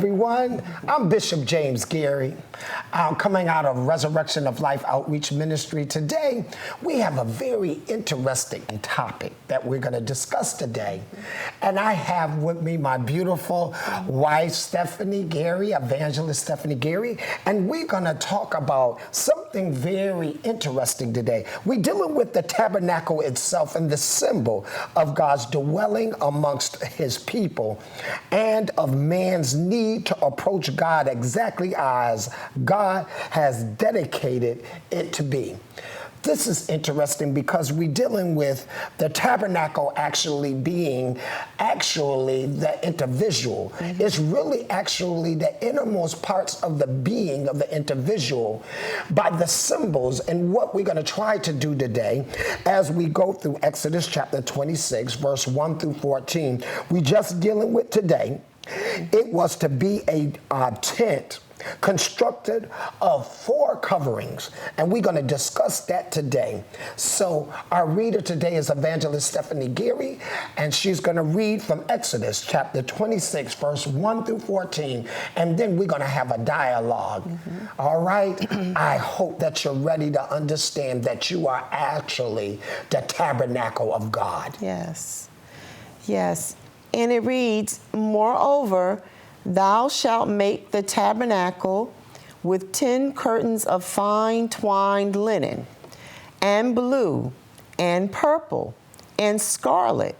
everyone. I'm Bishop James Gary. I'm coming out of Resurrection of Life Outreach Ministry. Today, we have a very interesting topic that we're going to discuss today. And I have with me my beautiful wife, Stephanie Gary, Evangelist Stephanie Gary, and we're going to talk about something very interesting today. We're dealing with the tabernacle itself and the symbol of God's dwelling amongst his people and of man's need to approach God exactly as God has dedicated it to be. This is interesting because we're dealing with the tabernacle actually being the individual. Mm-hmm. It's really actually the innermost parts of the being of the individual by the symbols. And what we're going to try to do today as we go through Exodus chapter 26, verse 1 through 14, we just dealing with today. It was to be a tent constructed of 4 coverings, and we're going to discuss that today. So our reader today is Evangelist Stephanie Gary, and she's going to read from Exodus chapter 26, verse 1 through 14, and then we're going to have a dialogue. Mm-hmm. All right? I hope that you're ready to understand that you are actually the tabernacle of God. Yes. Yes. And it reads, "Moreover, thou shalt make the tabernacle with 10 curtains of fine twined linen, and blue, and purple, and scarlet.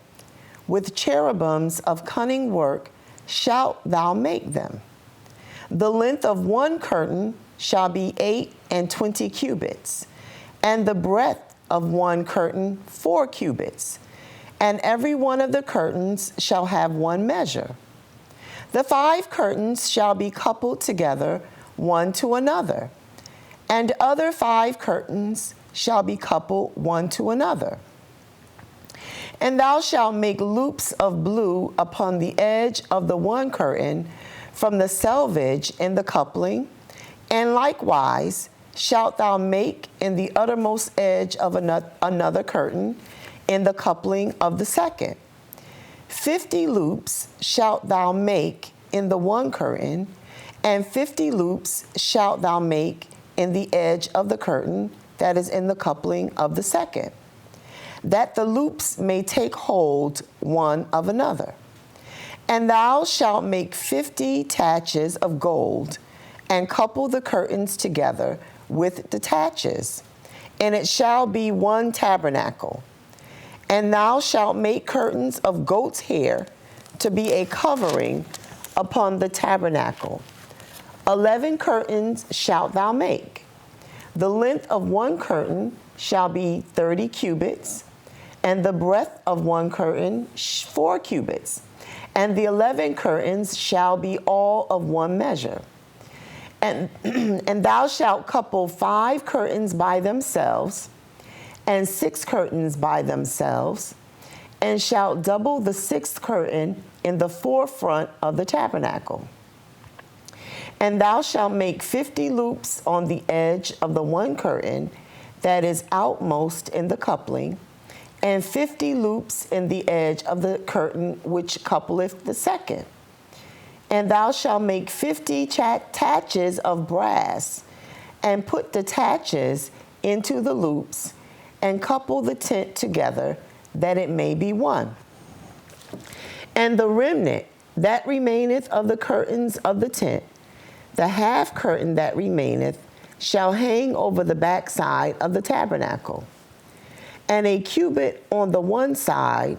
With cherubims of cunning work shalt thou make them. The length of one curtain shall be 28 cubits, and the breadth of one curtain 4 cubits. And every one of the curtains shall have one measure. The 5 curtains shall be coupled together one to another, and other 5 curtains shall be coupled one to another. And thou shalt make loops of blue upon the edge of the one curtain from the selvage in the coupling, and likewise shalt thou make in the uttermost edge of another curtain in the coupling of the second. 50 loops shalt thou make in the one curtain, and 50 loops shalt thou make in the edge of the curtain that is in the coupling of the second, that the loops may take hold one of another. And thou shalt make 50 taches of gold, and couple the curtains together with the taches, and it shall be one tabernacle. And thou shalt make curtains of goat's hair to be a covering upon the tabernacle. 11 curtains shalt thou make. The length of one curtain shall be 30 cubits, and the breadth of one curtain 4 cubits. And the 11 curtains shall be all of one measure. And thou shalt couple 5 curtains by themselves, and 6 curtains by themselves, and shalt double the 6th curtain in the forefront of the tabernacle. And thou shalt make 50 loops on the edge of the one curtain that is outmost in the coupling, and 50 loops in the edge of the curtain which coupleth the second. And thou shalt make 50 taches of brass, and put the taches into the loops, and couple the tent together, that it may be one. And the remnant that remaineth of the curtains of the tent, the half curtain that remaineth, shall hang over the backside of the tabernacle, and a cubit on the one side,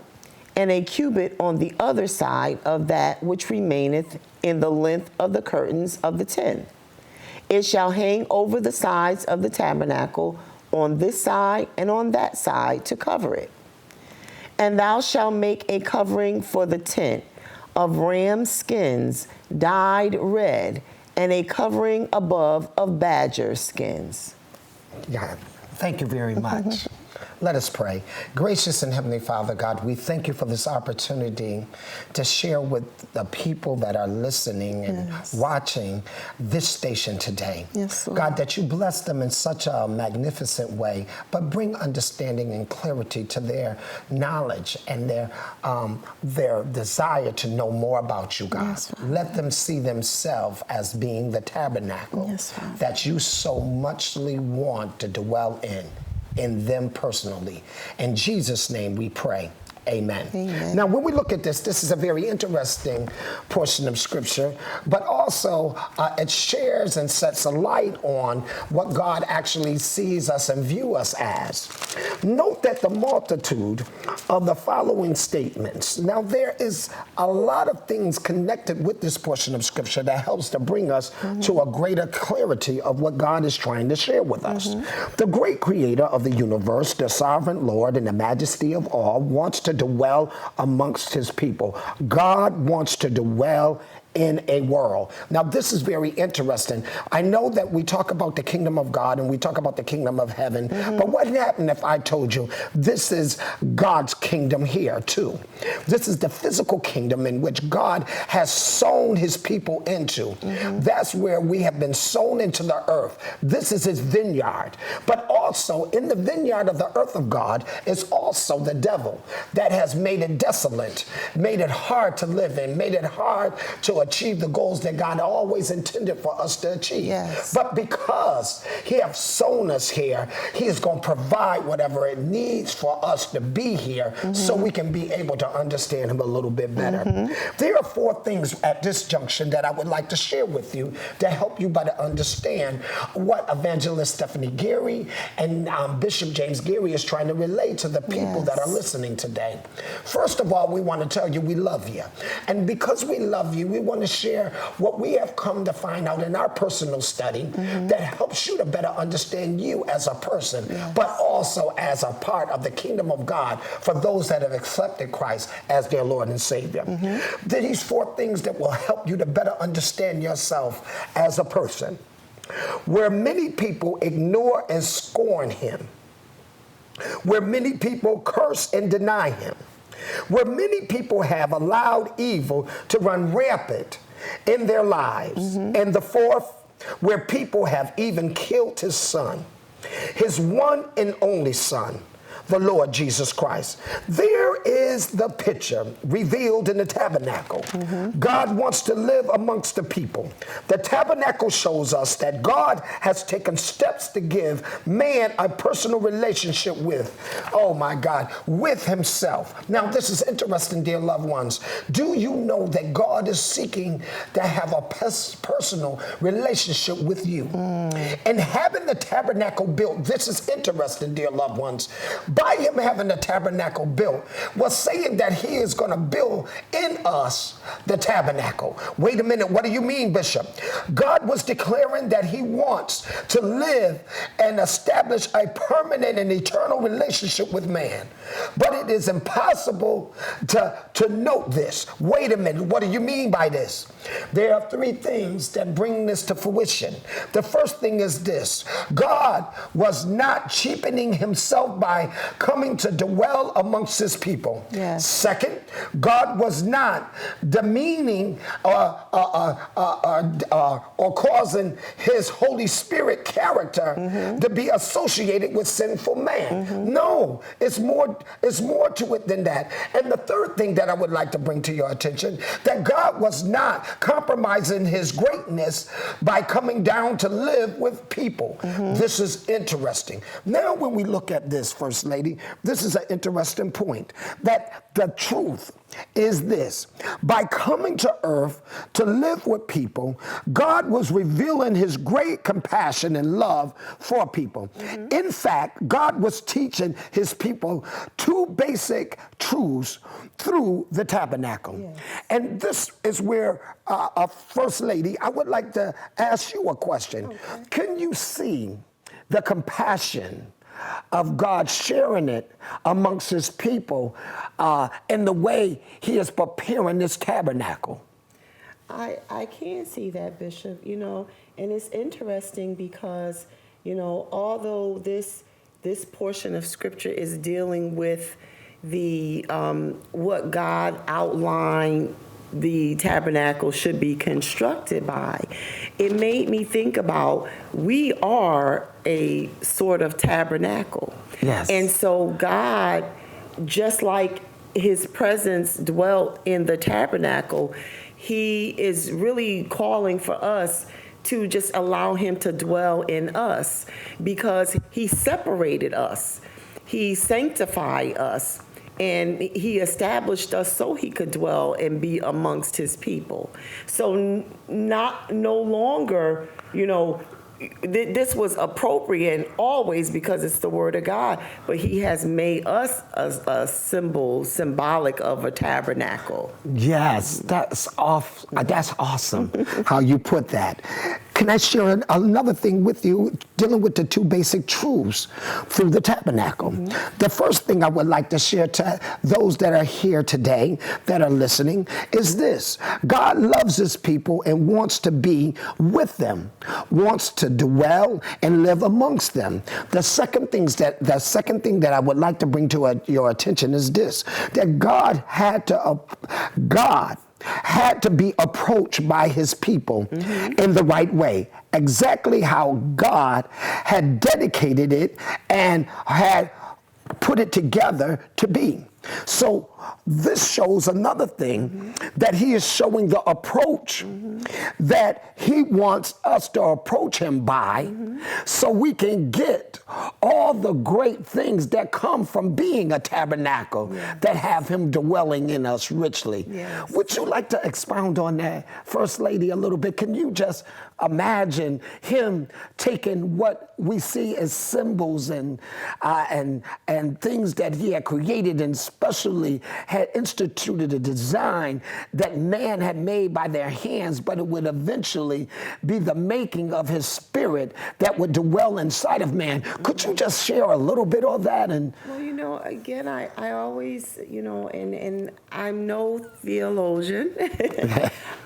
and a cubit on the other side of that which remaineth in the length of the curtains of the tent. It shall hang over the sides of the tabernacle on this side and on that side to cover it. And thou shalt make a covering for the tent of ram skins dyed red, and a covering above of badger skins." Yeah, thank you very much. Let us pray. Gracious and Heavenly Father, God, we thank you for this opportunity to share with the people that are listening and watching this station today. Yes, Lord. God, that you bless them in such a magnificent way, but bring understanding and clarity to their knowledge and their desire to know more about you, God. Yes, Father. Let them see themselves as being the tabernacle Yes, Father. that you so muchly want to dwell in them personally. In Jesus' name we pray. Amen. Amen. Now, when we look at this is a very interesting portion of Scripture, but also it shares and sets a light on what God actually sees us and view us as. Note that the multitude of the following statements. Now, there is a lot of things connected with this portion of Scripture that helps to bring us to a greater clarity of what God is trying to share with us. The great creator of the universe, the sovereign Lord and the majesty of all, wants to dwell amongst his people. God wants to dwell in a world. Now, this is very interesting. I know that we talk about the kingdom of God and we talk about the kingdom of heaven, but what happened if I told you this is God's kingdom here too? This is the physical kingdom in which God has sown his people into. That's where we have been sown into the earth. This is his vineyard. But also in the vineyard of the earth of God is also the devil that has made it desolate, made it hard to live in, made it hard to achieve the goals that God always intended for us to achieve. Yes. But because he has sown us here, he is going to provide whatever it needs for us to be here so we can be able to understand him a little bit better. There are 4 things at this junction that I would like to share with you to help you better understand what Evangelist Stephanie Gary and Bishop James Gary is trying to relate to the people that are listening today. First of all, we want to tell you we love you. And because we love you, we want to share what we have come to find out in our personal study that helps you to better understand you as a person, but also as a part of the kingdom of God for those that have accepted Christ as their Lord and Savior. These 4 things that will help you to better understand yourself as a person. Where many people ignore and scorn him, where many people curse and deny him, where many people have allowed evil to run rampant in their lives. And the 4th, where people have even killed his son, his one and only son, the Lord Jesus Christ. There is the picture revealed in the tabernacle. God wants to live amongst the people. The tabernacle shows us that God has taken steps to give man a personal relationship with, oh my God, with himself. Now, this is interesting, dear loved ones. Do you know that God is seeking to have a personal relationship with you? And having the tabernacle built, this is interesting, dear loved ones. By him having the tabernacle built was saying that he is going to build in us the tabernacle. Wait a minute, what do you mean, Bishop? God was declaring that he wants to live and establish a permanent and eternal relationship with man. But it is impossible to note this. Wait a minute, what do you mean by this? There are 3 things that bring this to fruition. The first thing is this: God was not cheapening himself by coming to dwell amongst his people. Yes. Second, God was not demeaning or causing his Holy Spirit character to be associated with sinful man. No, it's more to it than that. And the third thing that I would like to bring to your attention, that God was not compromising his greatness by coming down to live with people. This is interesting. Now, when we look at this, First Lady, this is an interesting point, that the truth is this: by coming to earth to live with people, God was revealing his great compassion and love for people. In fact, God was teaching his people 2 basic truths through the tabernacle. Yes. And this is where, First Lady, I would like to ask you a question. Okay. Can you see the compassion of God sharing it amongst his people in the way he is preparing this tabernacle? I can see that, Bishop, and it's interesting because, although this this portion of scripture is dealing with the what God outlined the tabernacle should be constructed by, it made me think about we are a sort of tabernacle. Yes. And so God, just like his presence dwelt in the tabernacle, he is really calling for us to just allow him to dwell in us, because he separated us, he sanctified us, and he established us so he could dwell and be amongst his people. So no longer, this was appropriate always because it's the word of God, but he has made us a symbolic of a tabernacle. Yes, that's awesome how you put that. Can I share another thing with you dealing with the two basic truths through the tabernacle? Mm-hmm. The first thing I would like to share to those that are here today, that are listening, is this. God loves his people and wants to be with them, wants to dwell and live amongst them. The second thing that I would like to bring to your attention is this, that God had to be approached by his people in the right way, exactly how God had dedicated it and had put it together to be. So this shows another thing, that he is showing the approach that he wants us to approach him by, so we can get all the great things that come from being a tabernacle, that have him dwelling in us richly. Yes. Would you like to expound on that, First Lady, a little bit? Can you just imagine him taking what we see as symbols and things that he had created, and especially had instituted a design that man had made by their hands, but it would eventually be the making of his spirit that would dwell inside of man. Could you just share a little bit of that? And well, again, I always, and I'm no theologian,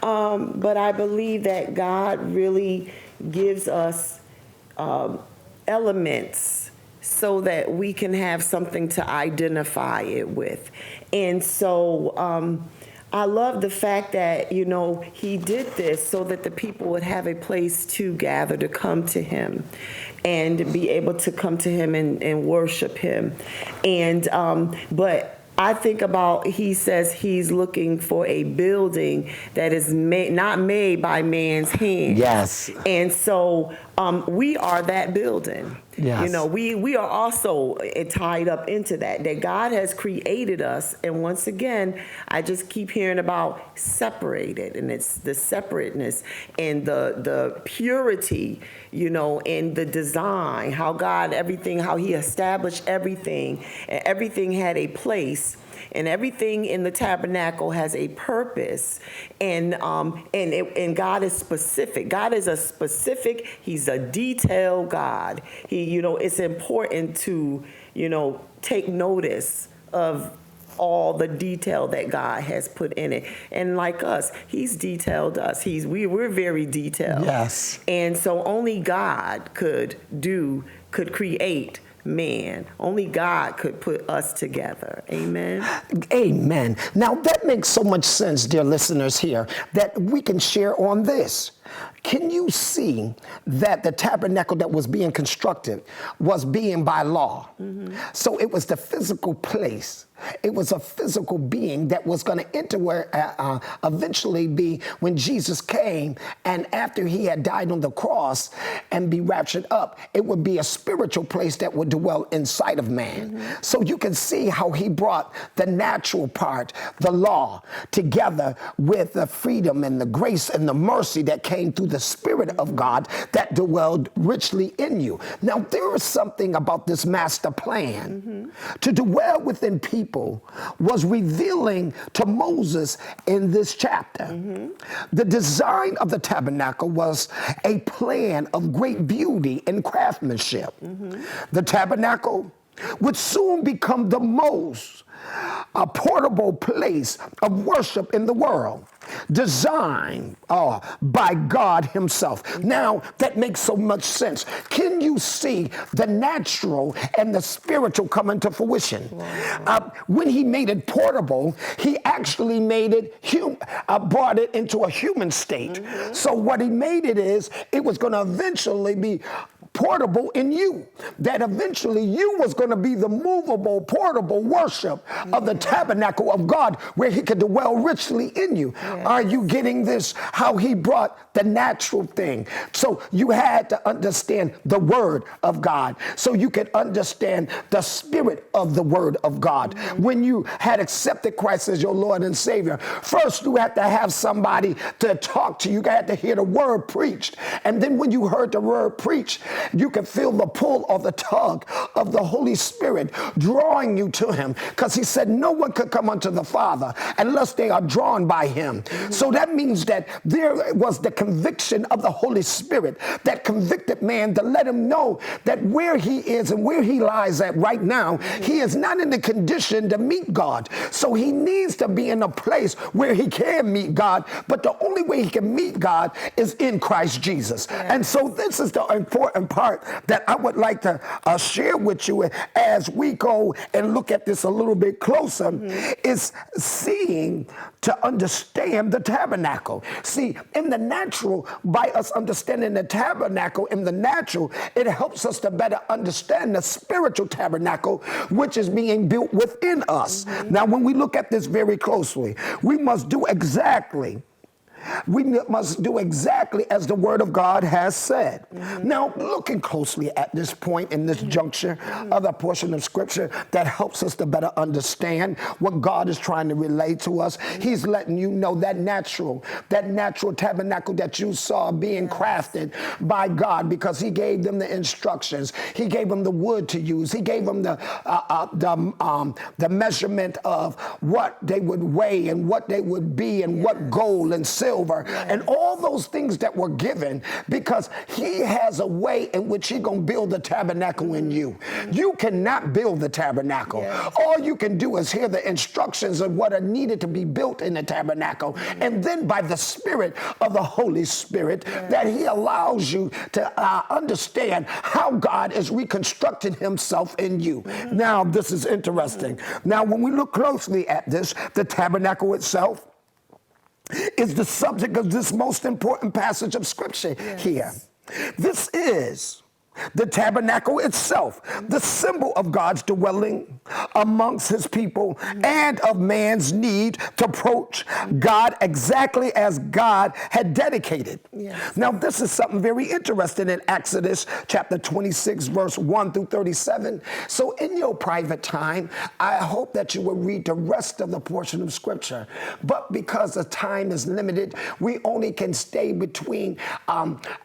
but I believe that God really gives us elements so that we can have something to identify it with. And so I love the fact that, he did this so that the people would have a place to gather, to come to him and be able to come to him and worship him. And but I think about, he says he's looking for a building that is not made by man's hand. yes, And so we are that building. Yes. We are also tied up into that God has created us. And once again, I just keep hearing about separated, and it's the separateness and the purity, and the design, how he established everything, and everything had a place. And everything in the tabernacle has a purpose, and God is specific. God is He's a detailed God. It's important to take notice of all the detail that God has put in it. And like us, he's detailed us. We're very detailed. Yes. And so only God could create man. Only God could put us together. Amen. Amen. Now that makes so much sense, dear listeners here, that we can share on this. Can you see that the tabernacle that was being constructed was being by law? So it was the physical place. It was a physical being that was going to enter where eventually be when Jesus came, and after he had died on the cross and be raptured up, it would be a spiritual place that would dwell inside of man. So you can see how he brought the natural part, the law, together with the freedom and the grace and the mercy that came through the Spirit of God that dwelled richly in you. Now, there is something about this master plan to dwell within people was revealing to Moses in this chapter. The design of the tabernacle was a plan of great beauty and craftsmanship. The tabernacle would soon become the most portable place of worship in the world. designed by God himself. Now, that makes so much sense. Can you see the natural and the spiritual come into fruition? Wow. When he made it portable, he actually made it, brought it into a human state. So what he made it is, it was going to eventually be portable in you, that eventually you was going to be the movable, portable worship of the tabernacle of God, where he could dwell richly in you. Yes. Are you getting this? How he brought the natural thing. So you had to understand the word of God, so you could understand the spirit of the word of God. When you had accepted Christ as your Lord and Savior, first you had to have somebody to talk to you. You had to hear the word preached. And then when you heard the word preached, you could feel the pull or the tug of the Holy Spirit drawing you to him, because he said no one could come unto the Father unless they are drawn by him. So that means that there was the conviction of the Holy Spirit that convicted man to let him know that where he is and where he lies at right now, he is not in the condition to meet God. So he needs to be in a place where he can meet God, but the only way he can meet God is in Christ Jesus. And so this is the important part that I would like to share with you as we go and look at this a little bit closer, is seeing to understand the tabernacle. See, in the natural, by us understanding the tabernacle in the natural, it helps us to better understand the spiritual tabernacle, which is being built within us. Now, when we look at this very closely, we must do exactly as the word of God has said. Now, looking closely at this point in this juncture of the portion of scripture that helps us to better understand what God is trying to relate to us, he's letting you know that natural tabernacle that you saw being crafted by God, because he gave them the instructions. He gave them the wood to use. He gave them the measurement of what they would weigh and what they would be and what gold and silver and all those things that were given, because he has a way in which he's going to build the tabernacle in you. You cannot build the tabernacle. All you can do is hear the instructions of what are needed to be built in the tabernacle, and then by the Spirit of the Holy Spirit that he allows you to understand how God is reconstructing himself in you. Now, this is interesting. Now, when we look closely at this, the tabernacle itself is the subject of this most important passage of scripture here. This is the tabernacle itself, the symbol of God's dwelling amongst his people and of man's need to approach God exactly as God had dedicated. Now, this is something very interesting in Exodus chapter 26, verse 1 through 37. So in your private time, I hope that you will read the rest of the portion of scripture. But because the time is limited, we only can stay between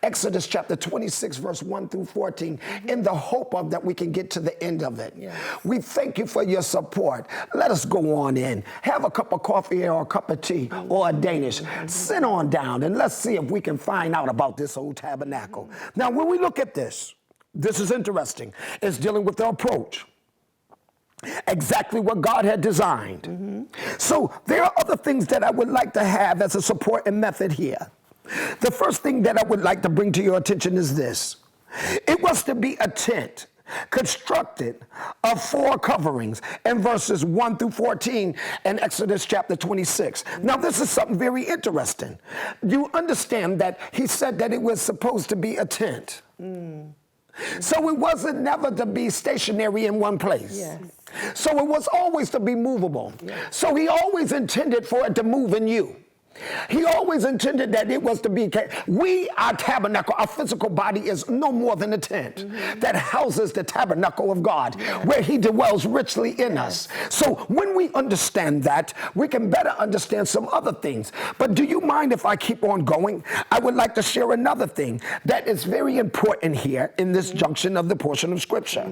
Exodus chapter 26, verse 1 through 14, in the hope of that we can get to the end of it. We thank you for your support. Let us go on in. Have a cup of coffee or a cup of tea or a Danish. Sit on down and let's see if we can find out about this old tabernacle. Now, when we look at this is interesting. It's dealing with the approach. Exactly what God had designed. So there are other things that I would like to have as a support and method here. The first thing that I would like to bring to your attention is this. It was to be a tent constructed of 4 coverings in verses 1 through 14 in Exodus chapter 26. Now, this is something very interesting. You understand that he said that it was supposed to be a tent. So it wasn't never to be stationary in one place. So it was always to be movable. So he always intended for it to move in you. He always intended that it was to be, our tabernacle, our physical body is no more than a tent that houses the tabernacle of God, where he dwells richly in us. So when we understand that, we can better understand some other things. But do you mind if I keep on going? I would like to share another thing that is very important here in this junction of the portion of scripture.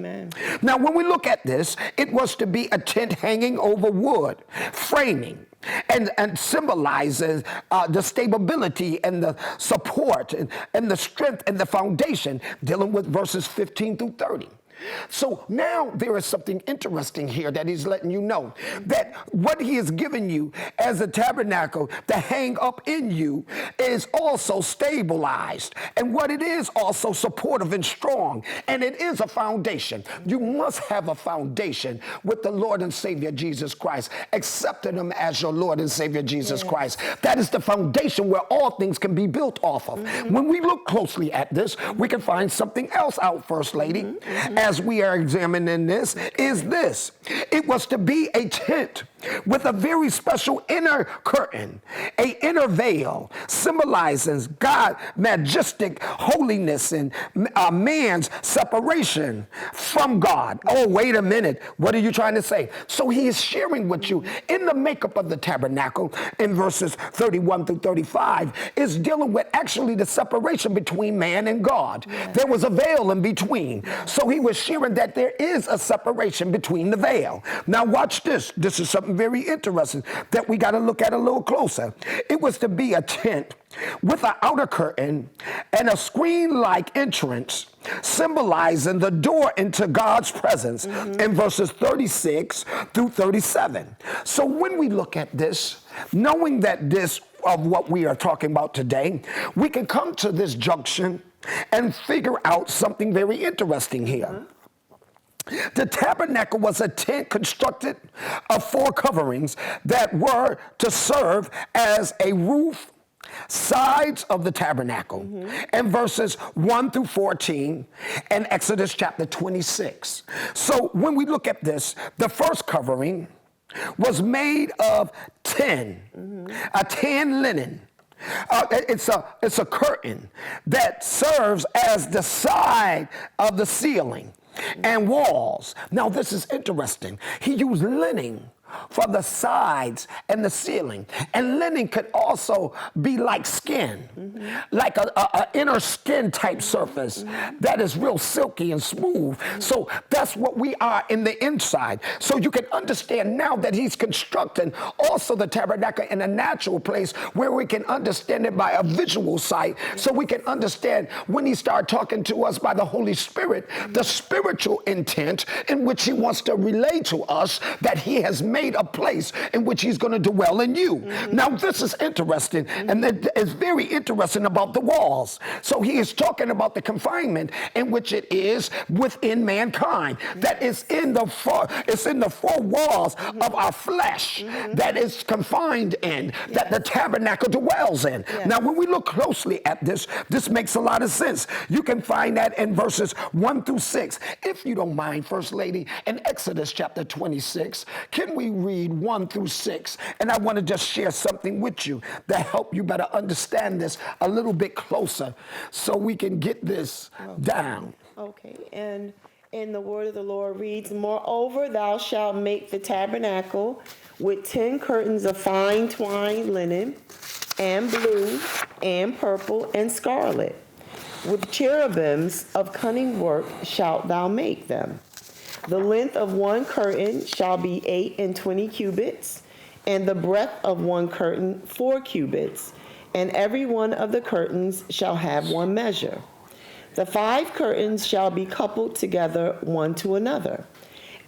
Now, when we look at this, it was to be a tent hanging over wood, framing, and symbolizes the stability and the support and the strength and the foundation, dealing with verses 15 through 30. So now there is something interesting here that he's letting you know, that what he has given you as a tabernacle to hang up in you is also stabilized. And what it is also supportive and strong. And it is a foundation. You must have a foundation with the Lord and Savior Jesus Christ, accepting him as your Lord and Savior Jesus Christ. That is the foundation where all things can be built off of. When we look closely at this, we can find something else out, First Lady, as we are examining this, is this. It was to be a tent with a very special inner curtain, a inner veil, symbolizing God's majestic holiness and man's separation from God. Oh, wait a minute. What are you trying to say? So he is sharing with you in the makeup of the tabernacle in verses 31 through 35 is dealing with actually the separation between man and God. There was a veil in between. So he was sharing that there is a separation between the veil. Now watch this. This is something very interesting that we got to look at a little closer. It was to be a tent with an outer curtain and a screen-like entrance symbolizing the door into God's presence in verses 36 through 37. So when we look at this, knowing that this of what we are talking about today, we can come to this junction and figure out something very interesting here. The tabernacle was a tent constructed of 4 coverings that were to serve as a roof, sides of the tabernacle, and verses 1 through 14 and Exodus chapter 26. So when we look at this, the first covering was made of a tan linen. It's a curtain that serves as the side of the ceiling and walls. Now this is interesting. He used linen for the sides and the ceiling. And linen could also be like skin, like a inner skin type surface that is real silky and smooth. So that's what we are in the inside. So you can understand now that he's constructing also the tabernacle in a natural place where we can understand it by a visual sight. So we can understand when he started talking to us by the Holy Spirit, the spiritual intent in which he wants to relay to us that he has made a place in which he's going to dwell in you. Now this is interesting, and it's very interesting about the walls. So he is talking about the confinement in which it is within mankind, that is in the four walls of our flesh that is confined in, that the tabernacle dwells in. Now when we look closely at this makes a lot of sense. You can find that in verses 1 through 6. If you don't mind, First Lady, in Exodus chapter 26, can we read 1 through 6? And I want to just share something with you that help you better understand this a little bit closer so we can get this down. Okay, and in the word of the Lord reads, "Moreover, thou shalt make the tabernacle with 10 curtains of fine twined linen, and blue, and purple, and scarlet. With cherubims of cunning work shalt thou make them. The length of one curtain shall be 28 cubits, and the breadth of one curtain 4 cubits, and every one of the curtains shall have one measure. The 5 curtains shall be coupled together one to another,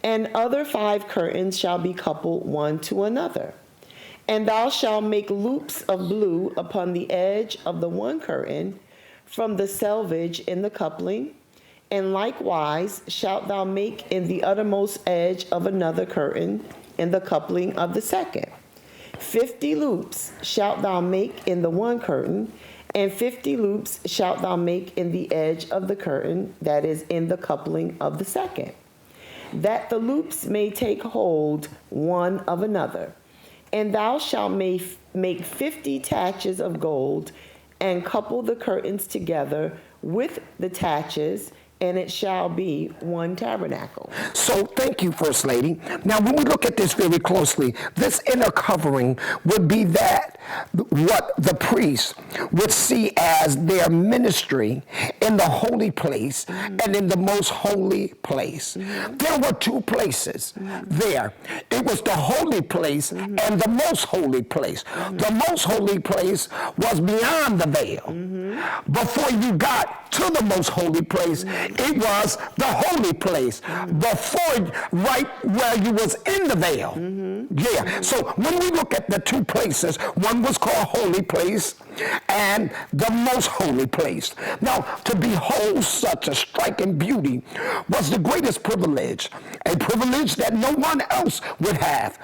and other 5 curtains shall be coupled one to another. And thou shalt make loops of blue upon the edge of the one curtain from the selvage in the coupling, and likewise shalt thou make in the uttermost edge of another curtain in the coupling of the second. 50 loops shalt thou make in the one curtain, and 50 loops shalt thou make in the edge of the curtain that is in the coupling of the second, that the loops may take hold one of another. And thou shalt make 50 taches of gold, and couple the curtains together with the taches, and it shall be one tabernacle." So thank you, First Lady. Now when we look at this very closely, this inner covering would be that what the priests would see as their ministry in the holy place and in the most holy place. There were 2 places there. It was the holy place and the most holy place. The most holy place was beyond the veil. Before you got to the most holy place. It was the holy place before, right where you was in the veil. Yeah. So when we look at the two places, one was called holy place and the most holy place. Now, to behold such a striking beauty was the greatest privilege, a privilege that no one else would have.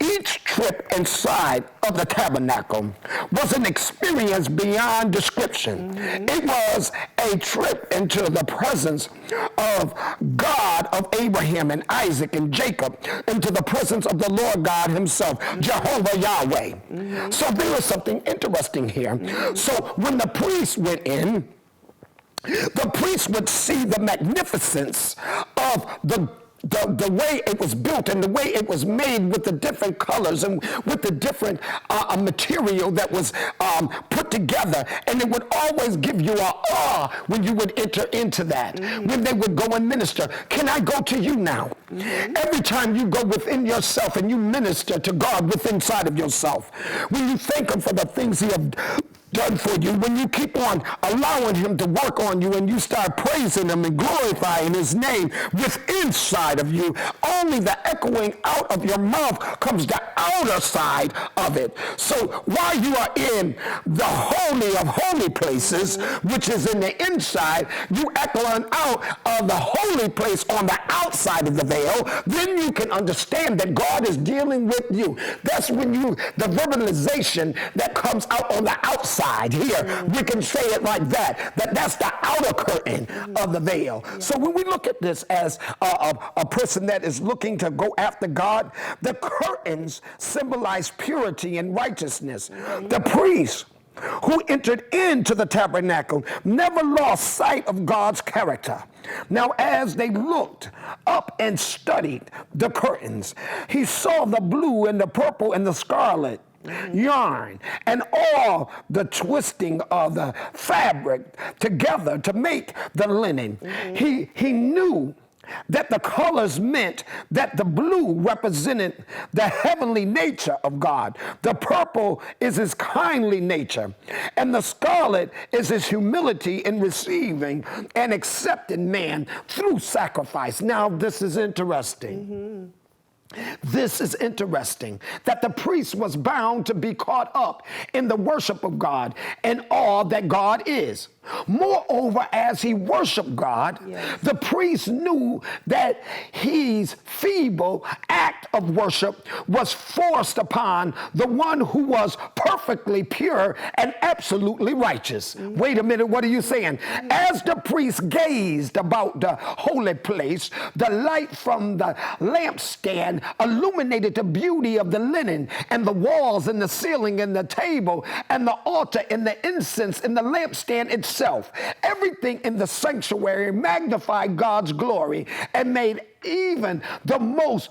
Each trip inside of the tabernacle was an experience beyond description. It was a trip into the presence of God, of Abraham and Isaac and Jacob, into the presence of the Lord God himself, Jehovah Yahweh. So there is something interesting here. So when the priest went in, the priest would see the magnificence of the way it was built and the way it was made, with the different colors and with the different material that was put together. And it would always give you an awe when you would enter into that, when they would go and minister. Can I go to you now? Every time you go within yourself and you minister to God within inside of yourself, when you thank him for the things he have done for you, when you keep on allowing him to work on you and you start praising him and glorifying his name within inside of you, only the echoing out of your mouth comes the outer side of it. So while you are in the holy of holy places, which is in the inside, you echoing out of the holy place on the outside of the veil, then you can understand that God is dealing with you. That's when the verbalization that comes out on the outside here, we can say it like that, that's the outer curtain of the veil. So when we look at this as a person that is looking to go after God, the curtains symbolize purity and righteousness. The priest who entered into the tabernacle never lost sight of God's character. Now, as they looked up and studied the curtains, he saw the blue and the purple and the scarlet yarn and all the twisting of the fabric together to make the linen. He knew that the colors meant that the blue represented the heavenly nature of God, the purple is his kindly nature, and the scarlet is his humility in receiving and accepting man through sacrifice. Now, this is interesting. This is interesting, that the priest was bound to be caught up in the worship of God and all that God is. Moreover, as he worshiped God, the priest knew that his feeble act of worship was forced upon the one who was perfectly pure and absolutely righteous. Wait a minute, what are you saying? As the priest gazed about the holy place, the light from the lampstand illuminated the beauty of the linen and the walls and the ceiling and the table and the altar and the incense and the lampstand itself. Everything in the sanctuary magnified God's glory and made even the most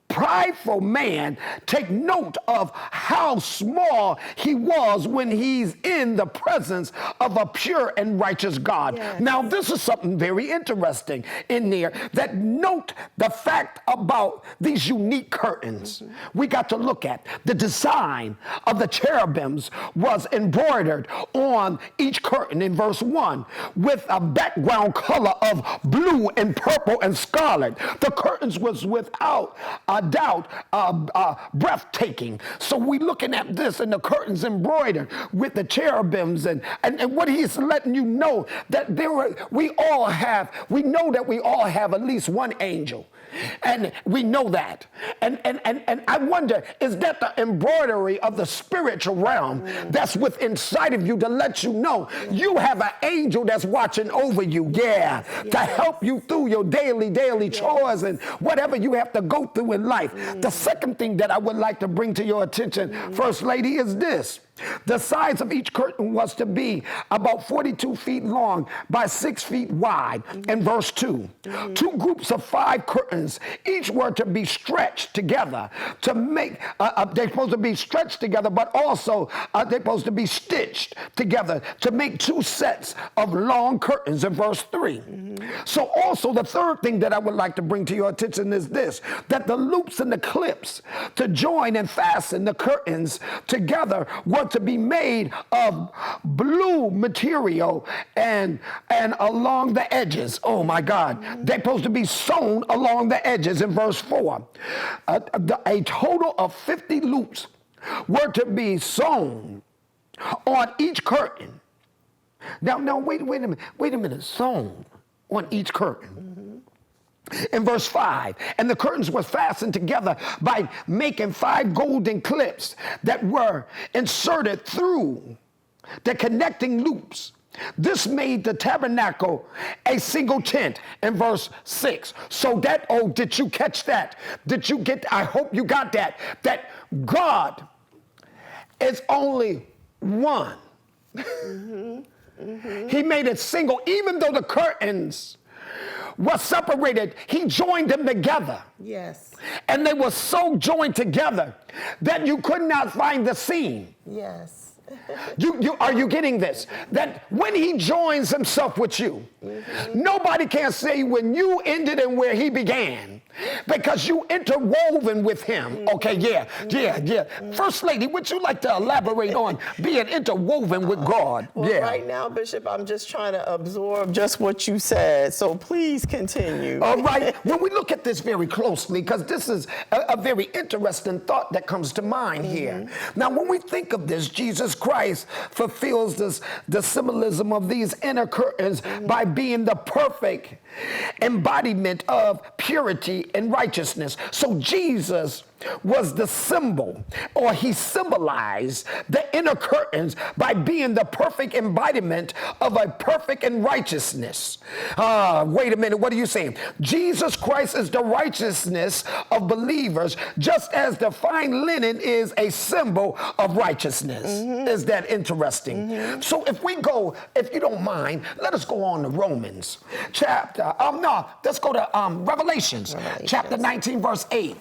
prideful man take note of how small he was when he's in the presence of a pure and righteous God. Yes. Now, this is something very interesting in there, that note the fact about these unique curtains. We got to look at the design of the cherubims was embroidered on each curtain in verse 1 with a background color of blue and purple and scarlet. The curtains was without doubt breathtaking. So we looking at this, and the curtains embroidered with the cherubims, and what he's letting you know that we know that we all have at least one angel. And we know that. And I wonder, is that the embroidery of the spiritual realm that's within inside of you to let you know you have an angel that's watching over you, to help you through your daily chores and whatever you have to go through in life. The second thing that I would like to bring to your attention, First Lady, is this. The size of each curtain was to be about 42 feet long by 6 feet wide. In verse 2, 2 groups of 5 curtains curtains, each were to be stretched together to make, they're supposed to be stretched together, but also they're supposed to be stitched together to make two sets of long curtains in verse 3. So also the third thing that I would like to bring to your attention is this, that the loops and the clips to join and fasten the curtains together were to be made of blue material and along the edges. Oh my God. They're supposed to be sewn along the edges in verse 4. A total of 50 loops were to be sewn on each curtain. Now wait a minute, sewn on each curtain. In verse 5, and the curtains were fastened together by making 5 golden clips that were inserted through the connecting loops. This made the tabernacle a single tent in verse 6. So that, oh, did you catch that? Did you get, I hope you got that, that God is only one. He made it single, even though the curtains were separated, he joined them together. Yes. And they were so joined together that you could not find the seam. Yes. Are you getting this? That when he joins himself with you, nobody can say when you ended and where he began, because you interwoven with him. Okay, yeah. First Lady, would you like to elaborate on being interwoven with God? Well, right now, Bishop, I'm just trying to absorb just what you said, so please continue. All right. When we look at this very closely, because this is a very interesting thought that comes to mind here. Now, when we think of this, Jesus Christ fulfills the symbolism of these inner curtains by being the perfect embodiment of purity and righteousness. So Jesus was the symbol, or he symbolized the inner curtains by being the perfect embodiment of a perfect and righteousness. Wait a minute, what are you saying? Jesus Christ is the righteousness of believers, just as the fine linen is a symbol of righteousness. Is that interesting? So if we go, if you don't mind, let us go on to Romans chapter, let's go to Revelations chapter 19 verse 8,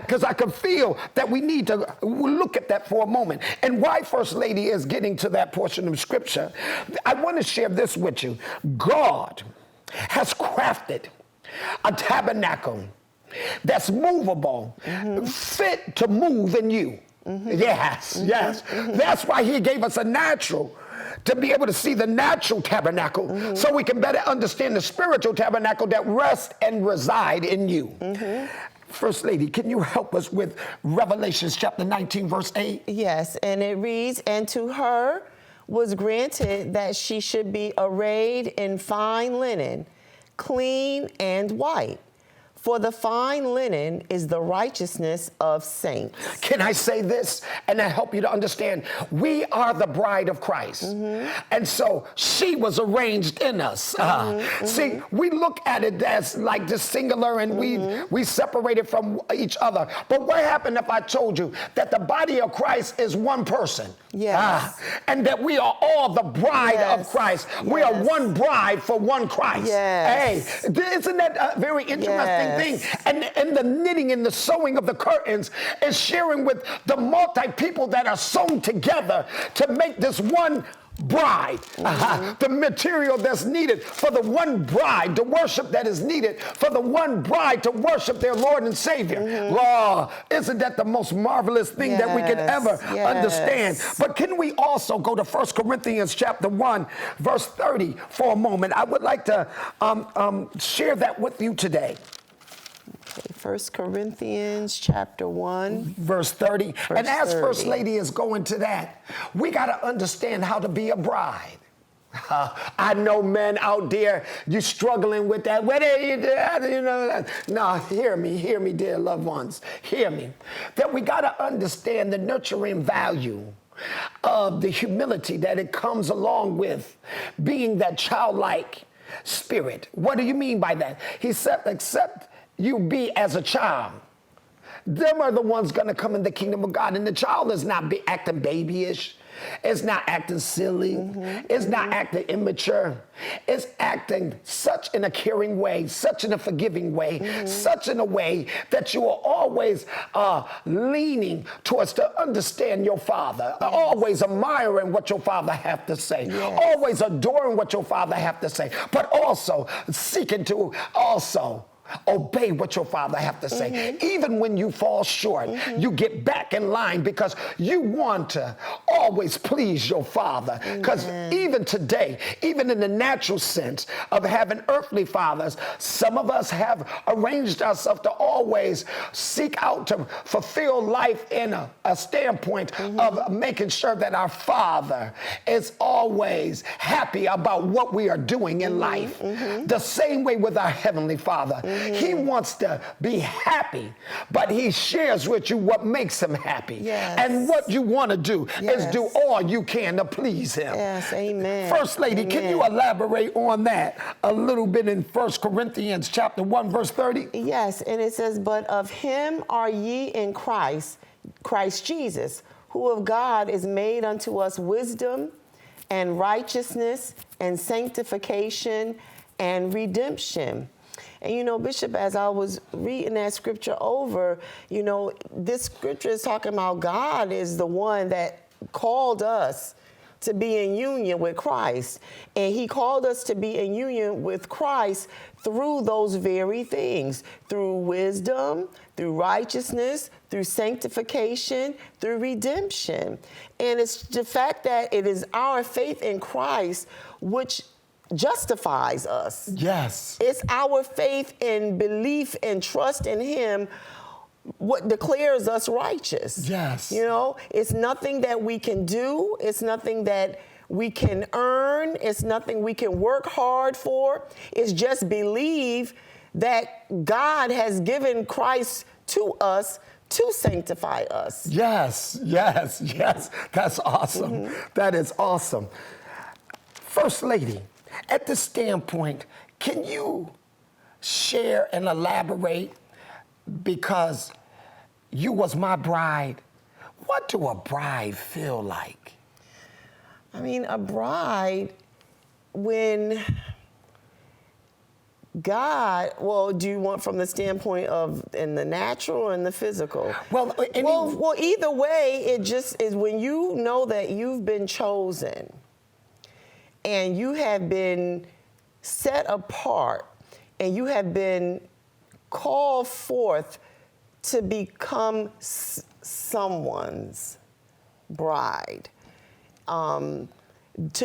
because I can feel that we need to look at that for a moment. And why First Lady is getting to that portion of scripture, I want to share this with you. God has crafted a tabernacle that's movable, fit to move in you. Yes. That's why he gave us a natural, to be able to see the natural tabernacle, so we can better understand the spiritual tabernacle that rests and reside in you. First Lady, can you help us with Revelations chapter 19, verse 8? Yes, and it reads, and to her was granted that she should be arrayed in fine linen, clean and white. For the fine linen is the righteousness of saints. Can I say this and I help you to understand? We are the bride of Christ. And so she was arranged in us. See, we look at it as like the singular, and we separated from each other. But what happened if I told you that the body of Christ is one person? Yes. And that we are all the bride of Christ. We are one bride for one Christ. Yes. Hey, isn't that a very interesting thing? And the knitting and the sewing of the curtains is sharing with the multi people that are sewn together to make this one bride, the material that's needed for the one bride, the worship that is needed for the one bride to worship their Lord and Savior. Isn't that the most marvelous thing that we can ever understand? But can we also go to 1 Corinthians chapter 1, verse 30 for a moment? I would like to share that with you today. 1 Corinthians chapter 1. Verse 30. And as 30. First Lady is going to that, we got to understand how to be a bride. I know men out there, you're struggling with that. What are you doing? No, hear me, dear loved ones. Hear me. That we got to understand the nurturing value of the humility that it comes along with being that childlike spirit. What do you mean by that? He said, except you be as a child. Them are the ones going to come in the kingdom of God. And the child is not acting babyish. It's not acting silly. It's not acting immature. It's acting such in a caring way, such in a forgiving way, such in a way that you are always leaning towards to understand your father, always admiring what your father have to say, always adoring what your father have to say, but also seeking to also obey what your father have to say. Even when you fall short, you get back in line because you want to always please your father. Because even today, even in the natural sense of having earthly fathers, some of us have arranged ourselves to always seek out to fulfill life in a standpoint of making sure that our father is always happy about what we are doing in life. The same way with our heavenly father. He wants to be happy, but he shares with you what makes him happy. And what you want to do is do all you can to please him. Amen. First Lady, can you elaborate on that a little bit in 1 Corinthians chapter 1, verse 30? Yes, and it says, but of him are ye in Christ Jesus, who of God is made unto us wisdom and righteousness and sanctification and redemption. And, Bishop, as I was reading that scripture over, this scripture is talking about God is the one that called us to be in union with Christ. And he called us to be in union with Christ through those very things, through wisdom, through righteousness, through sanctification, through redemption. And it's the fact that it is our faith in Christ which justifies us. Yes. It's our faith and belief and trust in him what declares us righteous. Yes. It's nothing that we can do. It's nothing that we can earn. It's nothing we can work hard for. It's just believe that God has given Christ to us to sanctify us. Yes. That's awesome. That is awesome. First Lady, at this standpoint, can you share and elaborate, because you was my bride, what do a bride feel like? I mean, a bride, when God, do you want from the standpoint of in the natural or in the physical? Well, either way, it just is when you know that you've been chosen and you have been set apart and you have been called forth to become someone's bride. To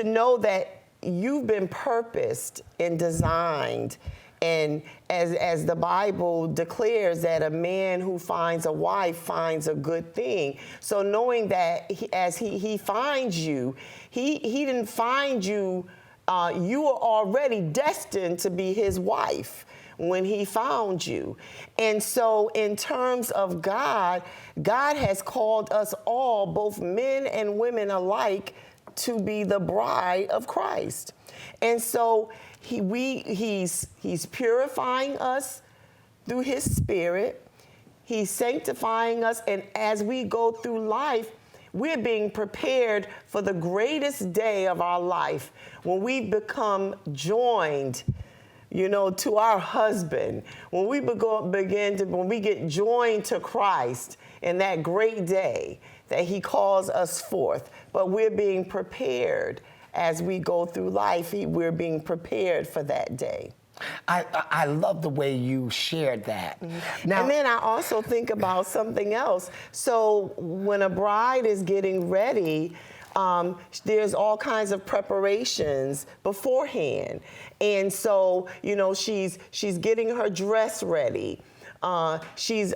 know that you've been purposed and designed, and as the Bible declares that a man who finds a wife finds a good thing. So knowing that as he finds you, he didn't find you, you are already destined to be his wife when he found you. And so in terms of God, God has called us all, both men and women alike, to be the bride of Christ. And so he's purifying us through his spirit. He's sanctifying us. And as we go through life, we're being prepared for the greatest day of our life when we become joined, to our husband, when we when we get joined to Christ in that great day that he calls us forth. But we're being prepared as we go through life. We're being prepared for that day. I love the way you shared that. Now, and then I also think about something else. So when a bride is getting ready, there's all kinds of preparations beforehand. And so, she's getting her dress ready. She's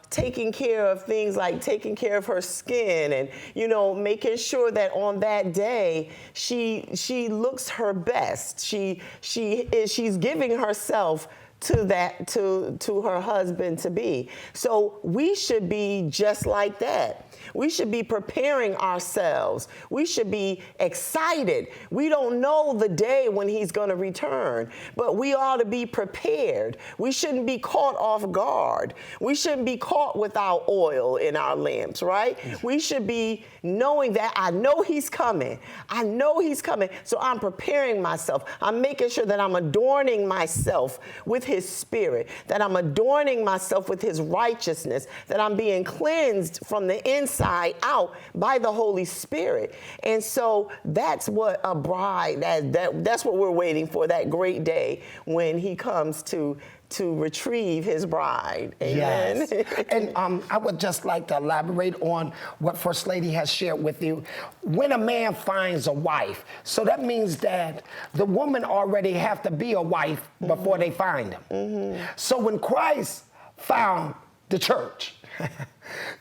taking care of things like taking care of her skin and, making sure that on that day she looks her best. She's giving herself to her husband to be. So we should be just like that. We should be preparing ourselves. We should be excited. We don't know the day when he's going to return, but we ought to be prepared. We shouldn't be caught off guard. We shouldn't be caught without oil in our lamps, right? We should be knowing that I know he's coming. I know he's coming. So I'm preparing myself. I'm making sure that I'm adorning myself with his spirit, that I'm adorning myself with his righteousness, that I'm being cleansed from the inside out by the Holy Spirit. And so that's what a bride, that's what we're waiting for, that great day when he comes to retrieve his bride. Amen. Yes. And I would just like to elaborate on what First Lady has shared with you. When a man finds a wife, so that means that the woman already have to be a wife before they find him. So when Christ found the church,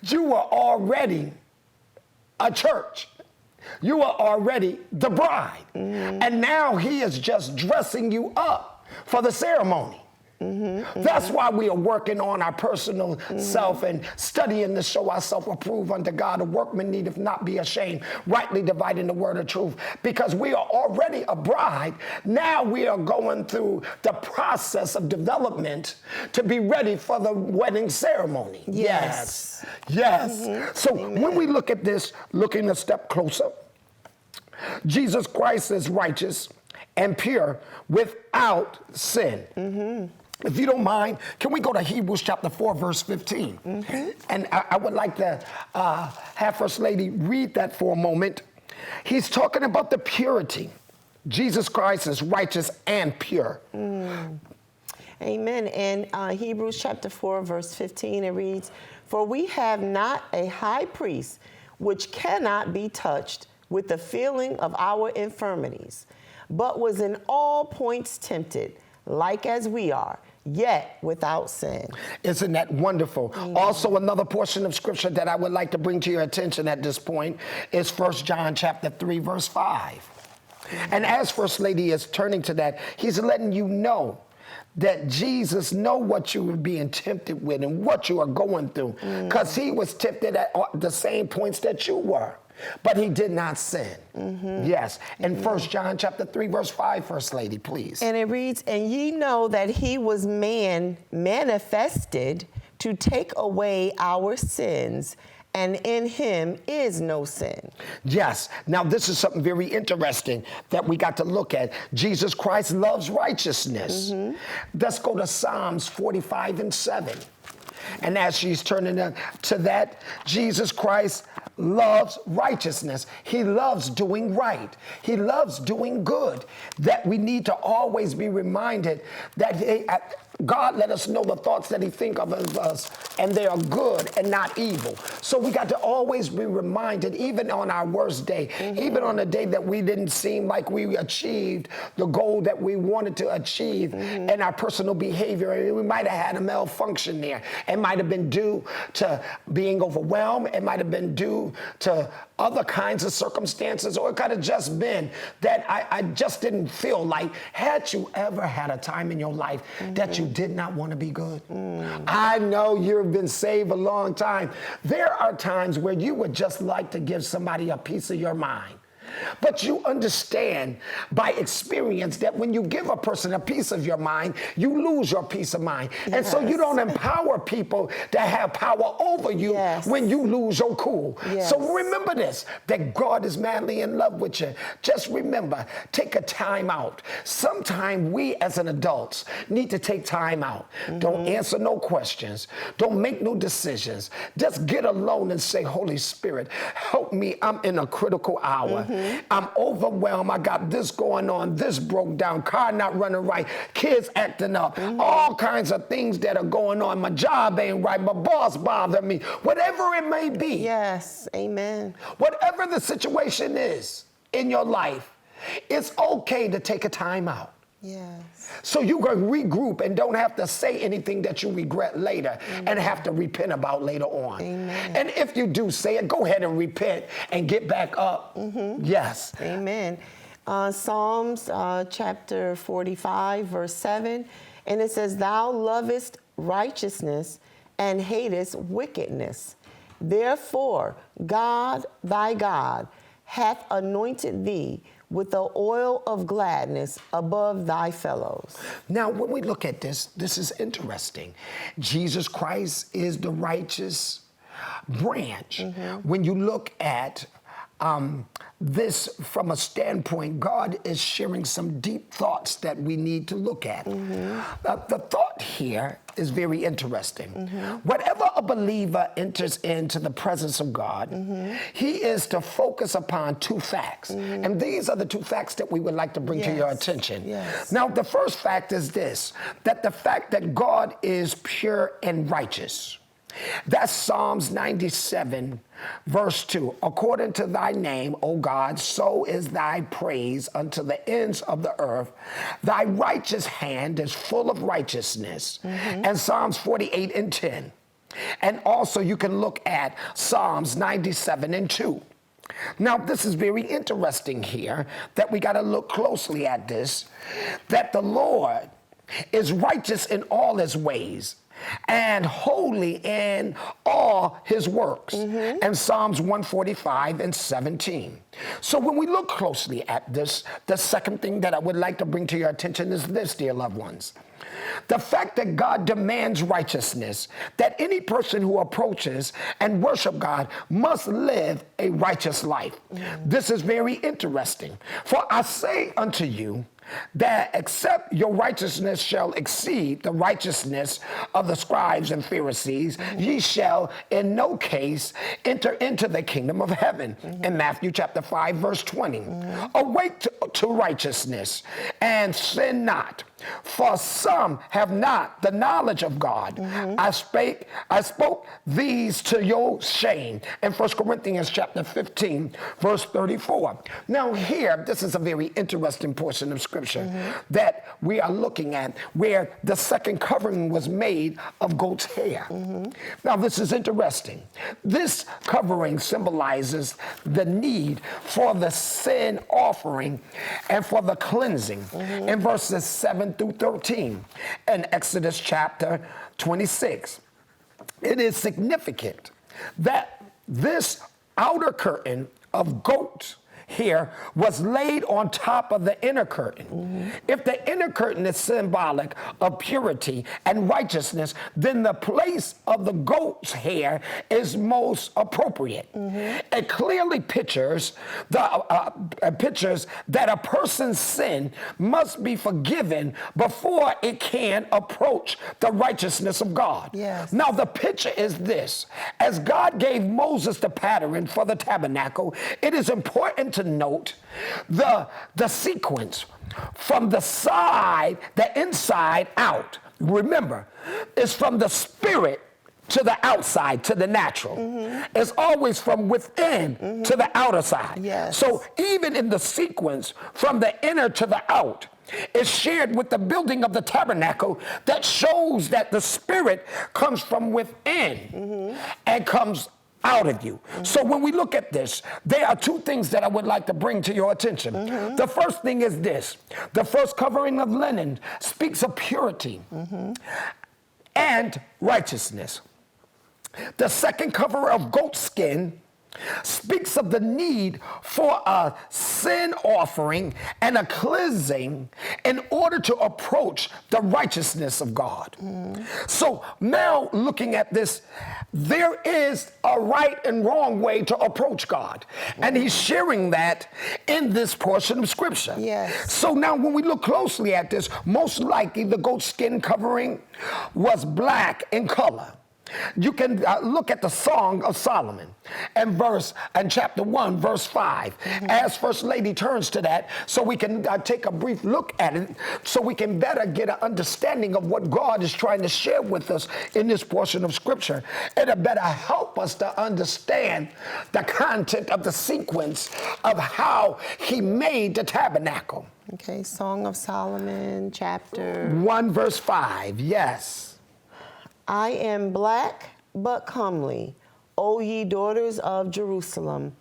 you were already a church. You were already the bride. And now he is just dressing you up for the ceremony. That's why we are working on our personal self and studying to show ourselves approved unto God. A workman needeth not be ashamed, rightly dividing the word of truth. Because we are already a bride, now we are going through the process of development to be ready for the wedding ceremony. Yes. So when we look at this, looking a step closer, Jesus Christ is righteous and pure without sin. If you don't mind, can we go to Hebrews chapter 4, verse 15? And I would like to have First Lady read that for a moment. He's talking about the purity. Jesus Christ is righteous and pure. Amen. And Hebrews chapter 4, verse 15, it reads, "For we have not a high priest which cannot be touched with the feeling of our infirmities, but was in all points tempted, like as we are, yet without sin." Isn't that wonderful? Also, another portion of scripture that I would like to bring to your attention at this point is 1 John chapter 3, verse 5. And as First Lady is turning to that, he's letting you know that Jesus know what you were being tempted with and what you are going through, because he was tempted at the same points that you were. But he did not sin. Yes. And 1 John chapter 3, verse 5, First Lady, please. And it reads, "And ye know that he was man manifested to take away our sins, and in him is no sin." Yes. Now, this is something very interesting that we got to look at. Jesus Christ loves righteousness. Let's go to Psalms 45 and 7. And as she's turning to that, Jesus Christ loves righteousness. He loves doing right. He loves doing good. That we need to always be reminded that God let us know the thoughts that he think of us, and they are good and not evil. So we got to always be reminded, even on our worst day, even on a day that we didn't seem like we achieved the goal that we wanted to achieve in our personal behavior. We might have had a malfunction there. It might have been due to being overwhelmed. It might have been due to other kinds of circumstances, or it could have just been that I just didn't feel like. Had you ever had a time in your life that you did not want to be good? I know you've been saved a long time. There are times where you would just like to give somebody a piece of your mind. But you understand by experience that when you give a person a piece of your mind, you lose your peace of mind. And so you don't empower people to have power over you when you lose your cool. So remember this, that God is madly in love with you. Just remember, take a time out. Sometime we as an adults need to take time out. Don't answer no questions. Don't make no decisions. Just get alone and say, Holy Spirit, help me. I'm in a critical hour. I'm overwhelmed. I got this going on. This broke down. Car not running right. Kids acting up. All kinds of things that are going on. My job ain't right. My boss bothered me. Whatever it may be. Yes. Amen. Whatever the situation is in your life, it's okay to take a time out. Yes. So you can regroup and don't have to say anything that you regret later and have to repent about later on. Amen. And if you do say it, go ahead and repent and get back up. Yes. Amen. Psalms chapter 45, verse 7. And it says, thou lovest righteousness and hatest wickedness. Therefore, God, thy God, hath anointed thee with the oil of gladness above thy fellows. Now, when we look at this, this is interesting. Jesus Christ is the righteous branch. When you look at this from a standpoint, God is sharing some deep thoughts that we need to look at. The thought here is very interesting. Whatever a believer enters into the presence of God, he is to focus upon two facts. And these are the two facts that we would like to bring to your attention. Now, the first fact is this, that the fact that God is pure and righteous. That's Psalms 97, verse 2. According to thy name, O God, so is thy praise unto the ends of the earth. Thy righteous hand is full of righteousness. And Psalms 48 and 10. And also you can look at Psalms 97 and 2. Now, this is very interesting here, that we got to look closely at this, that the Lord is righteous in all his ways and holy in all his works. And Psalms 145 and 17. So when we look closely at this, the second thing that I would like to bring to your attention is this, dear loved ones. The fact that God demands righteousness, that any person who approaches and worship God must live a righteous life. This is very interesting. For I say unto you, that except your righteousness shall exceed the righteousness of the scribes and Pharisees, ye shall in no case enter into the kingdom of heaven. In Matthew chapter 5, verse 20. Awake to righteousness and sin not, for some have not the knowledge of God. I spoke these to your shame. In 1 Corinthians chapter 15, verse 34. Now here, this is a very interesting portion of scripture that we are looking at, where the second covering was made of goat's hair. Now this is interesting. This covering symbolizes the need for the sin offering and for the cleansing. In verses 7 through 13 in Exodus chapter 26. It is significant that this outer curtain of goat hair was laid on top of the inner curtain. If the inner curtain is symbolic of purity and righteousness, then the place of the goat's hair is most appropriate. It clearly pictures that a person's sin must be forgiven before it can approach the righteousness of God. Now the picture is this: as God gave Moses the pattern for the tabernacle, it is important to note the sequence from the inside out. Remember, it's from the spirit to the outside, to the natural. It's always from within to the outer side. So even in the sequence from the inner to the out, is shared with the building of the tabernacle, that shows that the spirit comes from within and comes out of you. So when we look at this, there are two things that I would like to bring to your attention. The first thing is this: the first covering of linen speaks of purity and righteousness. The second cover of goat skin speaks of the need for a sin offering and a cleansing in order to approach the righteousness of God. So now looking at this, there is a right and wrong way to approach God. And he's sharing that in this portion of scripture. So now when we look closely at this, most likely the goat skin covering was black in color. You can look at the Song of Solomon and chapter 1, verse 5. As First Lady turns to that, so we can take a brief look at it, so we can better get an understanding of what God is trying to share with us in this portion of Scripture. It'll better help us to understand the content of the sequence of how he made the tabernacle. Okay, Song of Solomon, chapter 1, verse 5, yes. I am black but comely, O ye daughters of Jerusalem,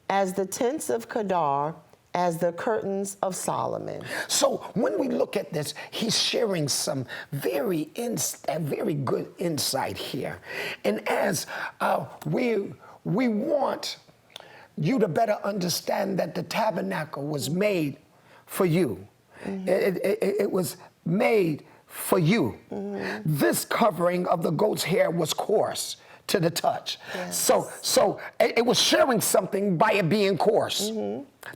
as the tents of Kedar, as the curtains of Solomon. So when we look at this, he's sharing some very good insight here. And as we want you to better understand that the tabernacle was made for you. It was made for you. This covering of the goat's hair was coarse to the touch. Yes. So it was sharing something by it being coarse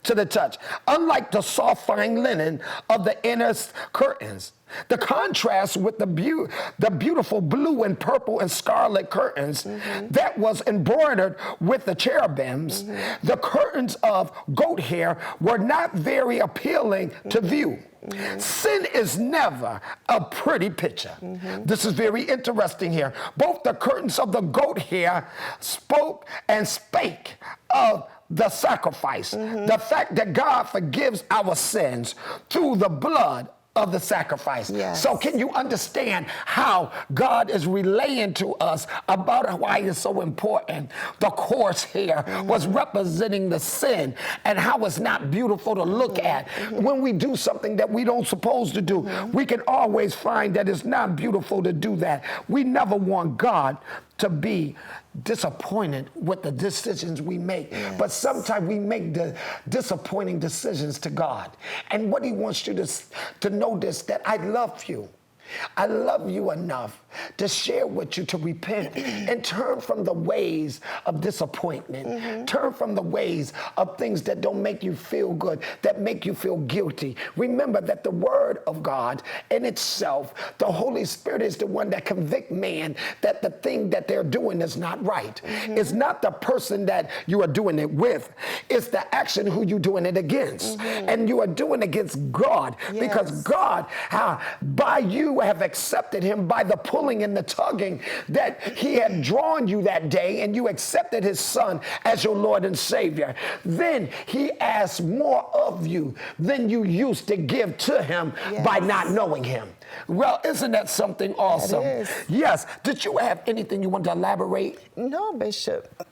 to the touch. Unlike the soft fine linen of the inner curtains, the contrast with the beautiful blue and purple and scarlet curtains that was embroidered with the cherubims, the curtains of goat hair were not very appealing to view. Sin is never a pretty picture. This is very interesting here. Both the curtains of the goat hair spoke and spake of the sacrifice, the fact that God forgives our sins through the blood of the sacrifice. Yes. So can you understand how God is relaying to us about why it's so important? The coarse hair was representing the sin and how it's not beautiful to look at. When we do something that we don't supposed to do, we can always find that it's not beautiful to do that. We never want God to be disappointed with the decisions we make. But sometimes we make the disappointing decisions to God. And what he wants you to notice that I love you. I love you enough to share with you to repent and turn from the ways of disappointment. Turn from the ways of things that don't make you feel good, that make you feel guilty. Remember that the word of God in itself, the Holy Spirit is the one that convicts man that the thing that they're doing is not right. It's not the person that you are doing it with. It's the action who you're doing it against. And you are doing against God because God, by you have accepted him by the pulling and the tugging that he had drawn you that day, and you accepted his son as your Lord and Savior. Then he asks more of you than you used to give to him by not knowing him. Well, isn't that something awesome? That is. Yes. Did you have anything you want to elaborate? No, Bishop.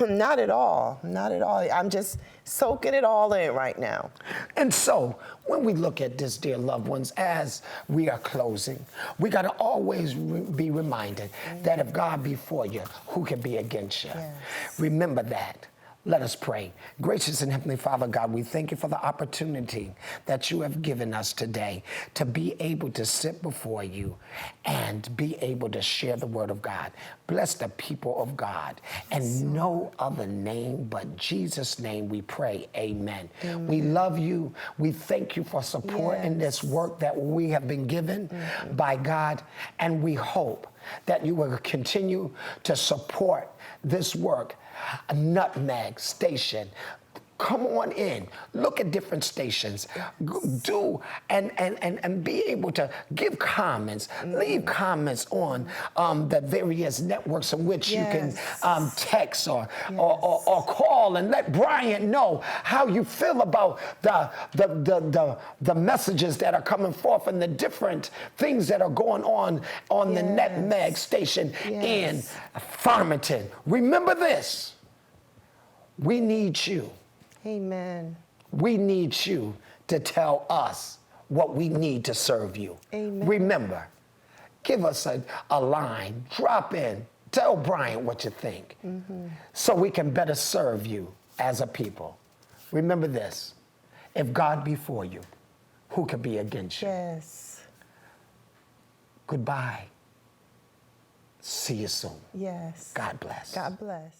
Not at all. Not at all. I'm just soaking it all in right now. And so, when we look at this, dear loved ones, as we are closing, we got to always be reminded that if God be for you, who can be against you? Yes. Remember that. Let us pray. Gracious and Heavenly Father, God, we thank you for the opportunity that you have given us today to be able to sit before you and be able to share the word of God. Bless the people of God. And no other name but Jesus' name we pray. Amen. We love you. We thank you for supporting this work that we have been given by God. And we hope that you will continue to support this work. A Nutmeg station. Come on in, look at different stations, do and be able to give comments, leave comments on the various networks in which you can text or call and let Brian know how you feel about the messages that are coming forth and the different things that are going on the Nutmeg station in Farmington. Remember this, we need you. Amen. We need you to tell us what we need to serve you. Amen. Remember, give us a line, drop in, tell Brian what you think so we can better serve you as a people. Remember this, if God be for you, who can be against you? Yes. Goodbye. See you soon. Yes. God bless. God bless.